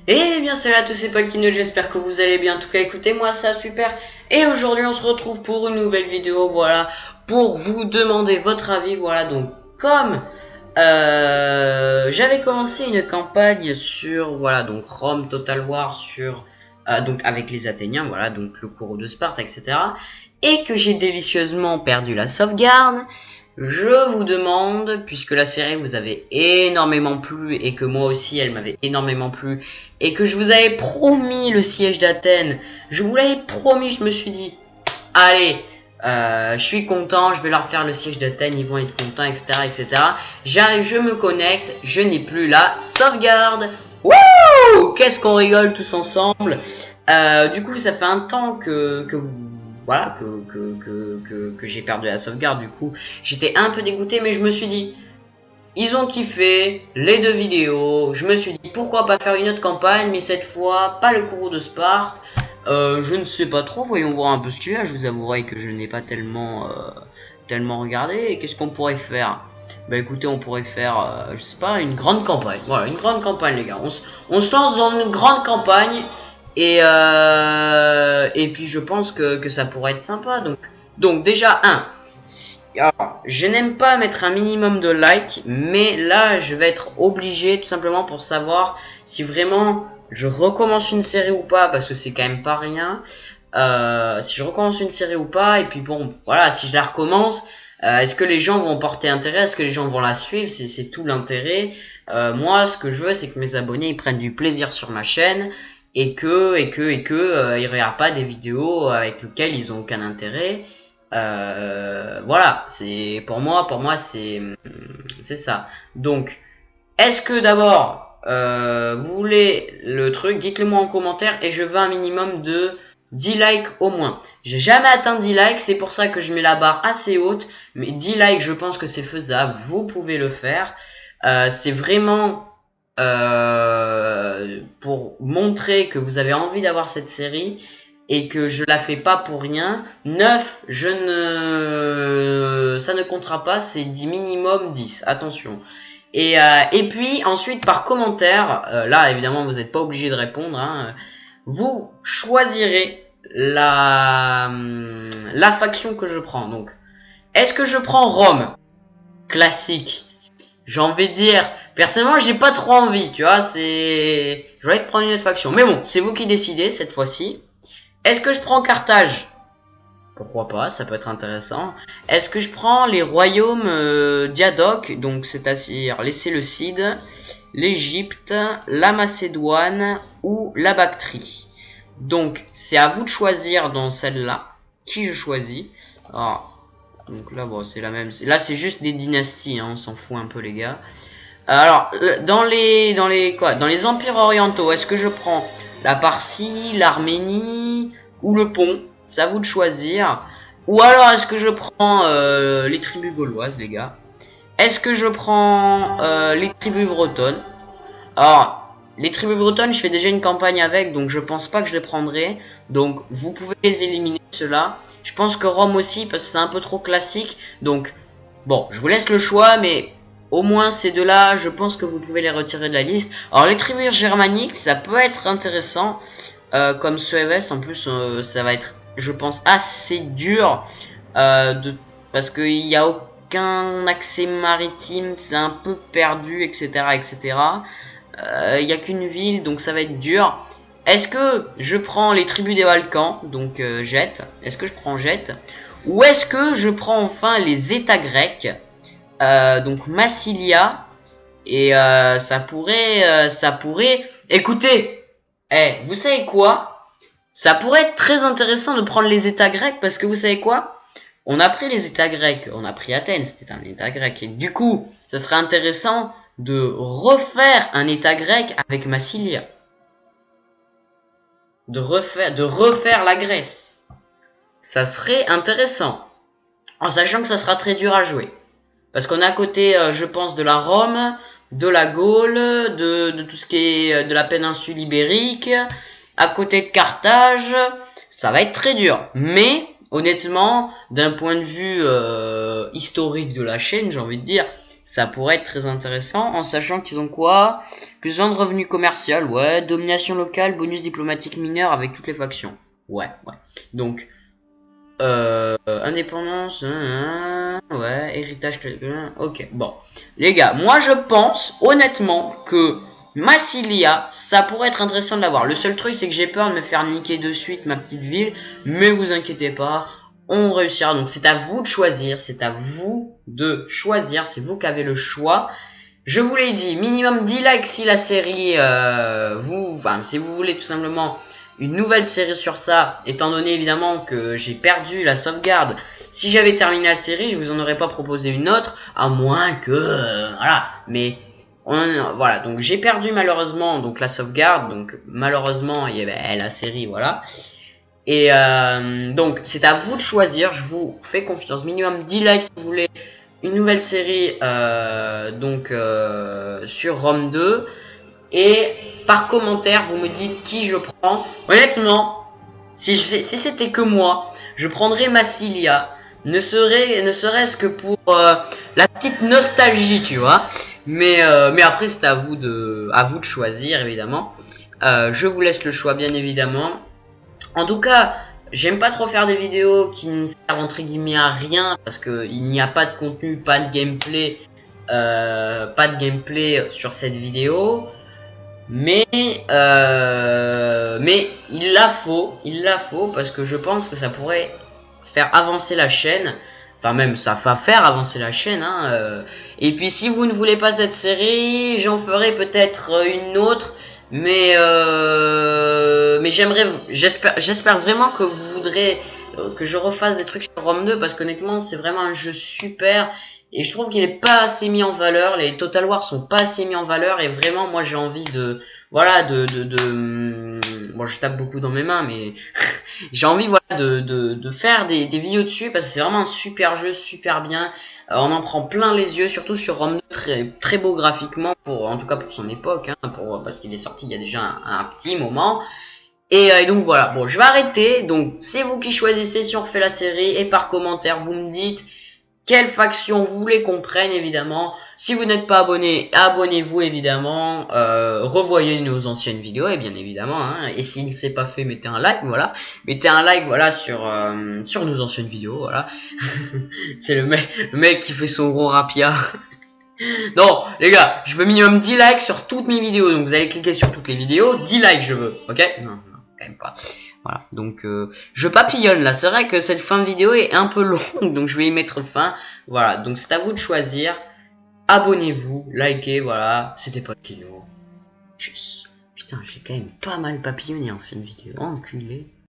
Eh bien salut à tous, c'est Polkino, j'espère que vous allez bien. En tout cas écoutez, moi ça super. Et aujourd'hui on se retrouve pour une nouvelle vidéo, voilà, pour vous demander votre avis. Voilà, donc comme j'avais commencé une campagne sur, voilà, donc Rome Total War sur, donc avec les Athéniens, voilà, donc le cours de Sparte, etc. Et que j'ai délicieusement perdu la sauvegarde. Je vous demande, puisque la série vous avait énormément plu et que moi aussi elle m'avait énormément plu et que je vous avais promis le siège d'Athènes, je vous l'avais promis, je me suis dit, allez, je suis content, je vais leur faire le siège d'Athènes, ils vont être contents, etc., etc. J'arrive, je me connecte, je n'ai plus la sauvegarde. Wouh! Qu'est-ce qu'on rigole tous ensemble. Du coup, ça fait un temps que vous... Voilà, que j'ai perdu la sauvegarde, du coup, j'étais un peu dégoûté, mais je me suis dit, ils ont kiffé les deux vidéos, je me suis dit, pourquoi pas faire une autre campagne, mais cette fois, pas le cours de Sparte, je ne sais pas trop, voyons voir un peu ce qu'il y a, je vous avouerai que je n'ai pas tellement regardé, et qu'est-ce qu'on pourrait faire? Bah écoutez, on pourrait faire, je sais pas, une grande campagne, voilà, une grande campagne les gars, on se lance dans une grande campagne, et puis je pense que ça pourrait être sympa. Donc déjà, alors, je n'aime pas mettre un minimum de likes, mais là je vais être obligé tout simplement pour savoir si vraiment je recommence une série ou pas, parce que c'est quand même pas rien. Si je recommence une série ou pas, et puis bon, voilà, si je la recommence, est-ce que les gens vont porter intérêt, est-ce que les gens vont la suivre, c'est tout l'intérêt. Moi, ce que je veux, c'est que mes abonnés ils prennent du plaisir sur ma chaîne. Et que ils regardent pas des vidéos avec lesquelles ils ont aucun intérêt. Voilà, c'est pour moi c'est ça. Donc, est-ce que d'abord vous voulez le truc, dites-le moi en commentaire et je veux un minimum de 10 likes au moins. J'ai jamais atteint 10 likes, c'est pour ça que je mets la barre assez haute, mais 10 likes, je pense que c'est faisable, vous pouvez le faire. C'est vraiment pour montrer que vous avez envie d'avoir cette série et que je la fais pas pour rien. 9, ça ne comptera pas, c'est 10 minimum 10, attention. Et puis ensuite par commentaire, là évidemment vous n'êtes pas obligé de répondre, hein, vous choisirez la faction que je prends. Donc, est-ce que je prends Rome? Classique. J'ai envie de dire, personnellement, j'ai pas trop envie, tu vois, je vais te prendre une autre faction. Mais bon, c'est vous qui décidez cette fois-ci. Est-ce que je prends Carthage? Pourquoi pas, ça peut être intéressant. Est-ce que je prends les royaumes diadoques, donc c'est-à-dire les Séleucides, l'Égypte, la Macédoine ou la Bactrie? Donc, c'est à vous de choisir dans celle-là, qui je choisis. Alors, donc là, bon, c'est la même. Là, c'est juste des dynasties, hein, on s'en fout un peu, les gars. Alors, dans les empires orientaux, est-ce que je prends la Parsie, l'Arménie ou le Pont? C'est à vous de choisir. Ou alors, est-ce que je prends les tribus gauloises, les gars? Est-ce que je prends les tribus bretonnes? Alors, les tribus bretonnes, je fais déjà une campagne avec, donc je pense pas que je les prendrai. Donc, vous pouvez les éliminer, ceux-là. Je pense que Rome aussi, parce que c'est un peu trop classique. Donc, bon, je vous laisse le choix, mais au moins ces deux-là, je pense que vous pouvez les retirer de la liste. Alors, les tribus germaniques, ça peut être intéressant. Comme Suéves, en plus, ça va être, je pense, assez dur. Parce qu'il n'y a aucun accès maritime, c'est un peu perdu, etc., etc. Il n'y a qu'une ville, donc ça va être dur. Est-ce que je prends les tribus des Balkans, donc Jet? Est-ce que je prends Jet? Ou est-ce que je prends enfin les États grecs, donc Massilia? Et ça pourrait... Écoutez, vous savez quoi? Ça pourrait être très intéressant de prendre les États grecs, parce que vous savez quoi? On a pris les États grecs, on a pris Athènes, c'était un État grec. Et du coup, ça serait intéressant de refaire un État grec avec Massilia. De refaire la Grèce. Ça serait intéressant. En sachant que ça sera très dur à jouer. Parce qu'on est à côté, je pense, de la Rome, de la Gaule, de tout ce qui est de la péninsule ibérique, à côté de Carthage. Ça va être très dur. Mais, honnêtement, d'un point de vue historique de la chaîne, j'ai envie de dire, Ça pourrait être très intéressant, en sachant qu'ils ont quoi? Plus 20 de revenus commerciaux, ouais. Domination locale, bonus diplomatique mineur avec toutes les factions. Ouais. Donc, indépendance, ouais, héritage, ok, bon. Les gars, moi je pense, honnêtement, que Massilia, ça pourrait être intéressant de l'avoir. Le seul truc, c'est que j'ai peur de me faire niquer de suite ma petite ville, mais vous inquiétez pas, on réussira. Donc c'est à vous de choisir, c'est vous qui avez le choix. Je vous l'ai dit, minimum 10 likes si la série, si vous voulez tout simplement une nouvelle série sur ça, étant donné évidemment que j'ai perdu la sauvegarde. Si j'avais terminé la série, je vous en aurais pas proposé une autre, à moins que, voilà, mais... voilà, donc j'ai perdu malheureusement donc la sauvegarde, donc malheureusement il y avait la série, voilà. Et donc c'est à vous de choisir, je vous fais confiance, minimum 10 likes si vous voulez une nouvelle série sur Rome 2. Et par commentaire vous me dites qui je prends. Honnêtement, si c'était que moi, je prendrais Massilia, ne serait-ce que pour la petite nostalgie, tu vois. Mais après c'est à vous de choisir évidemment. Je vous laisse le choix bien évidemment. En tout cas, j'aime pas trop faire des vidéos qui ne servent entre guillemets à rien parce que il n'y a pas de contenu, pas de gameplay sur cette vidéo. Mais il la faut parce que je pense que ça pourrait faire avancer la chaîne. Enfin même ça va faire avancer la chaîne hein. Et puis si vous ne voulez pas cette série, j'en ferai peut-être une autre. Mais j'espère vraiment que vous voudrez que je refasse des trucs sur Rome 2 parce qu'honnêtement c'est vraiment un jeu super. Et je trouve qu'il est pas assez mis en valeur, les Total War sont pas assez mis en valeur et vraiment moi j'ai envie de voilà bon je tape beaucoup dans mes mains mais j'ai envie voilà de faire des vidéos dessus parce que c'est vraiment un super jeu, super bien. On en prend plein les yeux, surtout sur Rome 2, très très beau graphiquement en tout cas pour son époque hein, parce qu'il est sorti il y a déjà un petit moment. Et donc voilà, bon je vais arrêter, donc c'est vous qui choisissez si on refait la série et par commentaire vous me dites quelle faction vous voulez qu'on prenne évidemment. Si vous n'êtes pas abonné, abonnez-vous évidemment. Revoyez nos anciennes vidéos et bien évidemment. Hein, et s'il ne s'est pas fait, mettez un like, voilà. Mettez un like, voilà, sur nos anciennes vidéos, voilà. C'est le mec qui fait son gros rapia. Non, les gars, je veux minimum 10 likes sur toutes mes vidéos. Donc vous allez cliquer sur toutes les vidéos. 10 likes je veux, ok? Non, quand même pas. Voilà, donc je papillonne là, c'est vrai que cette fin de vidéo est un peu longue, donc je vais y mettre fin. Voilà, donc c'est à vous de choisir. Abonnez-vous, likez, voilà, c'était pas le Kino. Tchuss. Putain, j'ai quand même pas mal papillonné en fin de vidéo, enculé.